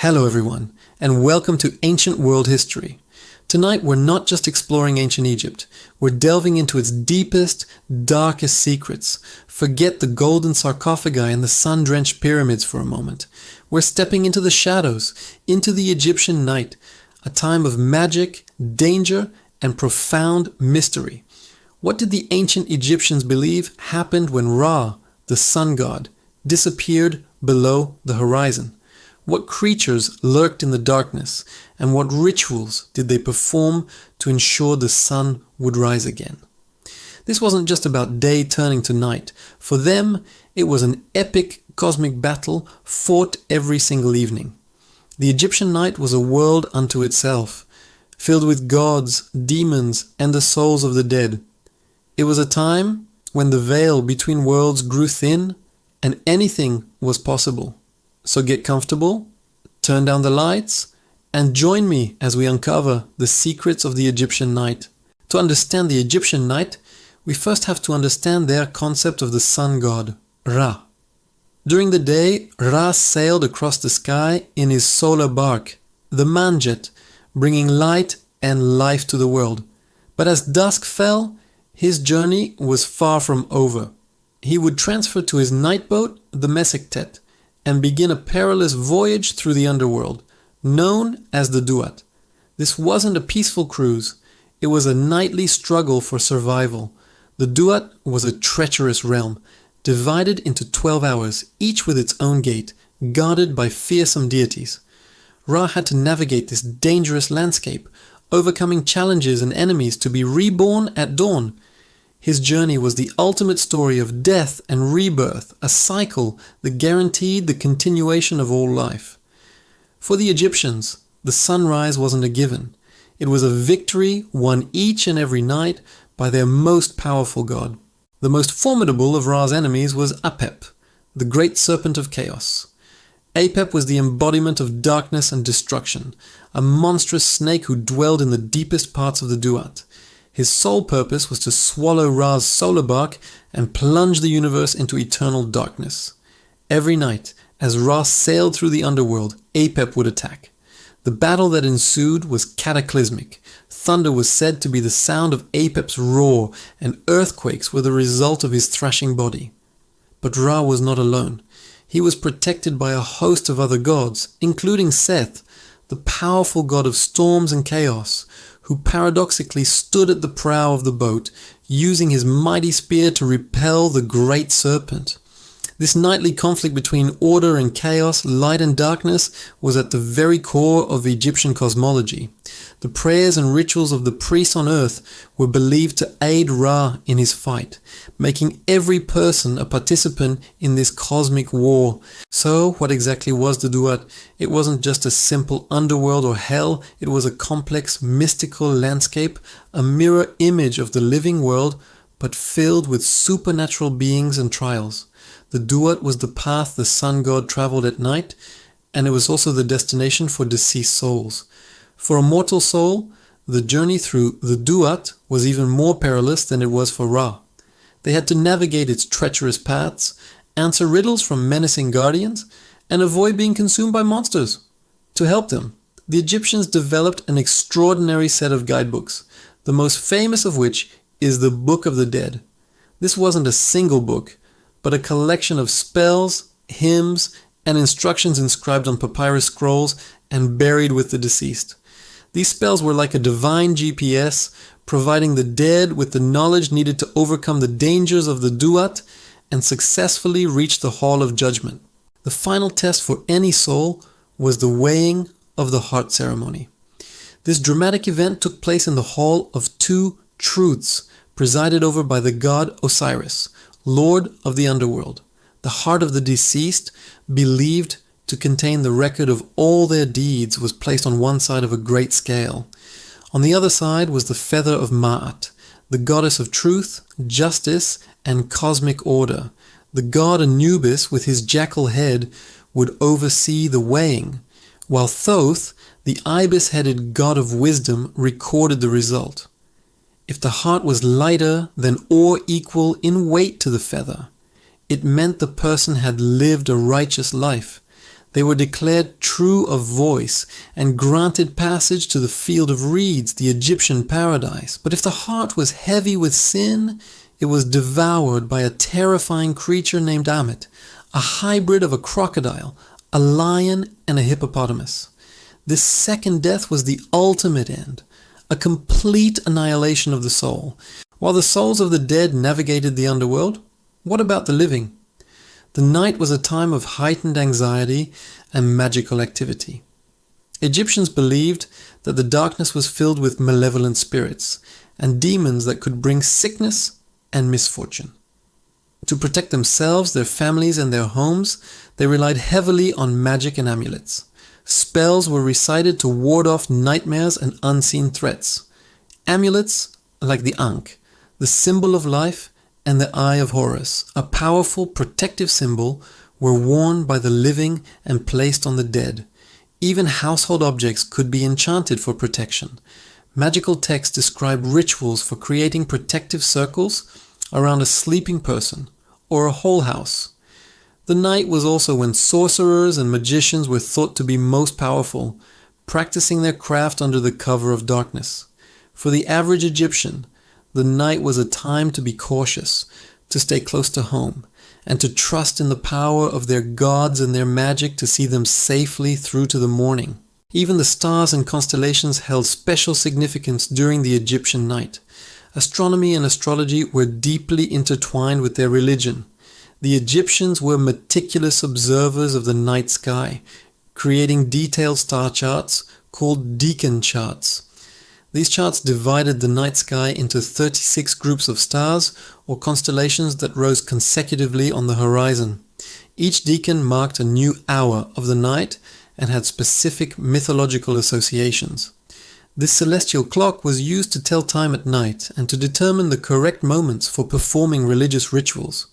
Hello everyone, and welcome to Ancient World History. Tonight we're not just exploring ancient Egypt, we're delving into its deepest, darkest secrets. Forget the golden sarcophagi and the sun-drenched pyramids for a moment. We're stepping into the shadows, into the Egyptian night, a time of magic, danger, and profound mystery. What did the ancient Egyptians believe happened when Ra, the sun god, disappeared below the horizon? What creatures lurked in the darkness, and what rituals did they perform to ensure the sun would rise again? This wasn't just about day turning to night. For them, it was an epic cosmic battle fought every single evening. The Egyptian night was a world unto itself, filled with gods, demons, and the souls of the dead. It was a time when the veil between worlds grew thin, and anything was possible. So get comfortable, turn down the lights, and join me as we uncover the secrets of the Egyptian night. To understand the Egyptian night, we first have to understand their concept of the sun god, Ra. During the day, Ra sailed across the sky in his solar bark, the Manjet, bringing light and life to the world. But as dusk fell, his journey was far from over. He would transfer to his night boat, the Mesektet, and begin a perilous voyage through the underworld, known as the Duat. This wasn't a peaceful cruise, it was a nightly struggle for survival. The Duat was a treacherous realm, divided into 12 hours, each with its own gate, guarded by fearsome deities. Ra had to navigate this dangerous landscape, overcoming challenges and enemies to be reborn at dawn. His journey was the ultimate story of death and rebirth, a cycle that guaranteed the continuation of all life. For the Egyptians, the sunrise wasn't a given. It was a victory won each and every night by their most powerful god. The most formidable of Ra's enemies was Apep, the great serpent of chaos. Apep was the embodiment of darkness and destruction, a monstrous snake who dwelled in the deepest parts of the Duat. His sole purpose was to swallow Ra's solar bark and plunge the universe into eternal darkness. Every night, as Ra sailed through the underworld, Apep would attack. The battle that ensued was cataclysmic. Thunder was said to be the sound of Apep's roar, and earthquakes were the result of his thrashing body. But Ra was not alone. He was protected by a host of other gods, including Seth, the powerful god of storms and chaos, who paradoxically stood at the prow of the boat, using his mighty spear to repel the great serpent. This nightly conflict between order and chaos, light and darkness, was at the very core of Egyptian cosmology. The prayers and rituals of the priests on earth were believed to aid Ra in his fight, making every person a participant in this cosmic war. So, what exactly was the Duat? It wasn't just a simple underworld or hell, it was a complex, mystical landscape, a mirror image of the living world, but filled with supernatural beings and trials. The Duat was the path the sun god traveled at night, and it was also the destination for deceased souls. For a mortal soul, the journey through the Duat was even more perilous than it was for Ra. They had to navigate its treacherous paths, answer riddles from menacing guardians, and avoid being consumed by monsters. To help them, the Egyptians developed an extraordinary set of guidebooks, the most famous of which is the Book of the Dead. This wasn't a single book, but a collection of spells, hymns, and instructions inscribed on papyrus scrolls and buried with the deceased. These spells were like a divine GPS, providing the dead with the knowledge needed to overcome the dangers of the Duat and successfully reach the Hall of Judgment. The final test for any soul was the weighing of the heart ceremony. This dramatic event took place in the Hall of Two Truths, presided over by the god Osiris, Lord of the underworld. The heart of the deceased, believed to contain the record of all their deeds, was placed on one side of a great scale. On the other side was the feather of Ma'at, the goddess of truth, justice, and cosmic order. The god Anubis, with his jackal head, would oversee the weighing, while Thoth, the ibis-headed god of wisdom, recorded the result. If the heart was lighter than or equal in weight to the feather, it meant the person had lived a righteous life. They were declared true of voice and granted passage to the field of reeds, the Egyptian paradise. But if the heart was heavy with sin, it was devoured by a terrifying creature named Ammit, a hybrid of a crocodile, a lion, and a hippopotamus. This second death was the ultimate end, a complete annihilation of the soul. While the souls of the dead navigated the underworld, what about the living? The night was a time of heightened anxiety and magical activity. Egyptians believed that the darkness was filled with malevolent spirits and demons that could bring sickness and misfortune. To protect themselves, their families, and their homes, they relied heavily on magic and amulets. Spells were recited to ward off nightmares and unseen threats. Amulets, like the Ankh, the symbol of life, and the Eye of Horus, a powerful protective symbol, were worn by the living and placed on the dead. Even household objects could be enchanted for protection. Magical texts describe rituals for creating protective circles around a sleeping person or a whole house. The night was also when sorcerers and magicians were thought to be most powerful, practicing their craft under the cover of darkness. For the average Egyptian, the night was a time to be cautious, to stay close to home, and to trust in the power of their gods and their magic to see them safely through to the morning. Even the stars and constellations held special significance during the Egyptian night. Astronomy and astrology were deeply intertwined with their religion. The Egyptians were meticulous observers of the night sky, creating detailed star charts called decan charts. These charts divided the night sky into 36 groups of stars or constellations that rose consecutively on the horizon. Each decan marked a new hour of the night and had specific mythological associations. This celestial clock was used to tell time at night and to determine the correct moments for performing religious rituals.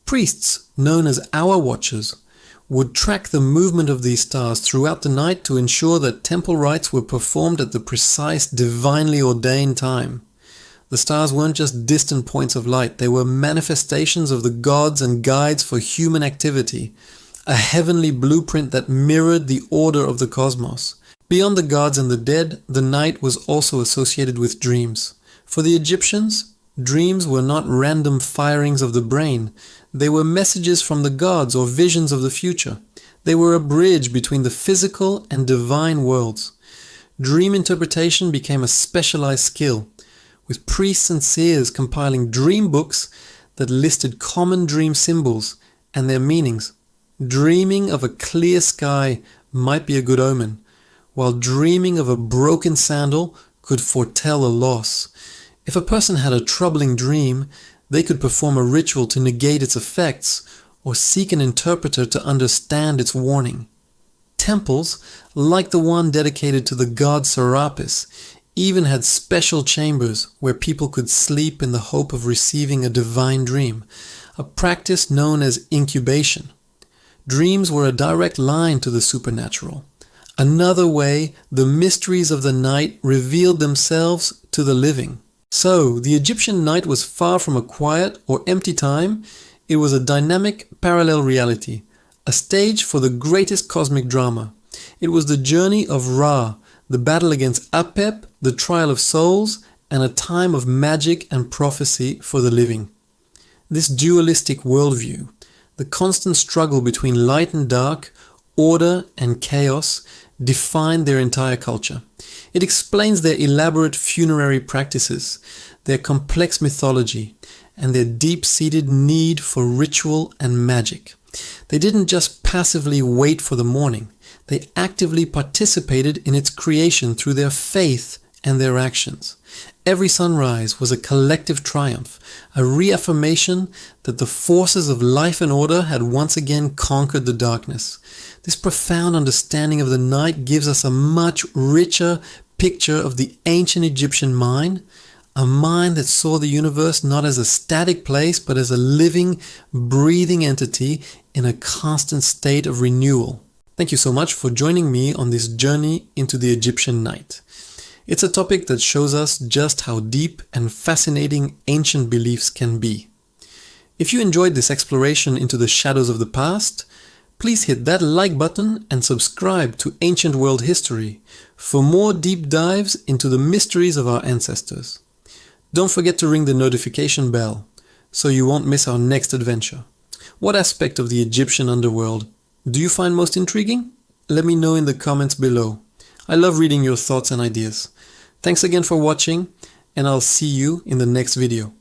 Priests, known as hour watchers, would track the movement of these stars throughout the night to ensure that temple rites were performed at the precise, divinely ordained time. The stars weren't just distant points of light, they were manifestations of the gods and guides for human activity, a heavenly blueprint that mirrored the order of the cosmos. Beyond the gods and the dead, the night was also associated with dreams. For the Egyptians, dreams were not random firings of the brain. They were messages from the gods or visions of the future. They were a bridge between the physical and divine worlds. Dream interpretation became a specialized skill, with priests and seers compiling dream books that listed common dream symbols and their meanings. Dreaming of a clear sky might be a good omen, while dreaming of a broken sandal could foretell a loss. If a person had a troubling dream, they could perform a ritual to negate its effects or seek an interpreter to understand its warning. Temples, like the one dedicated to the god Serapis, even had special chambers where people could sleep in the hope of receiving a divine dream, a practice known as incubation. Dreams were a direct line to the supernatural. Another way the mysteries of the night revealed themselves to the living. So, the Egyptian night was far from a quiet or empty time. It was a dynamic parallel reality, a stage for the greatest cosmic drama. It was the journey of Ra, the battle against Apep, the trial of souls, and a time of magic and prophecy for the living. This dualistic worldview, the constant struggle between light and dark, order and chaos, defined their entire culture. It explains their elaborate funerary practices, their complex mythology, and their deep-seated need for ritual and magic. They didn't just passively wait for the morning. They actively participated in its creation through their faith and their actions. Every sunrise was a collective triumph, a reaffirmation that the forces of life and order had once again conquered the darkness. This profound understanding of the night gives us a much richer picture of the ancient Egyptian mind, a mind that saw the universe not as a static place but as a living, breathing entity in a constant state of renewal. Thank you so much for joining me on this journey into the Egyptian night. It's a topic that shows us just how deep and fascinating ancient beliefs can be. If you enjoyed this exploration into the shadows of the past, Please hit that like button and subscribe to Ancient World History for more deep dives into the mysteries of our ancestors. Don't forget to ring the notification bell so you won't miss our next adventure. What aspect of the Egyptian underworld do you find most intriguing? Let me know in the comments below. I love reading your thoughts and ideas. Thanks again for watching, and I'll see you in the next video.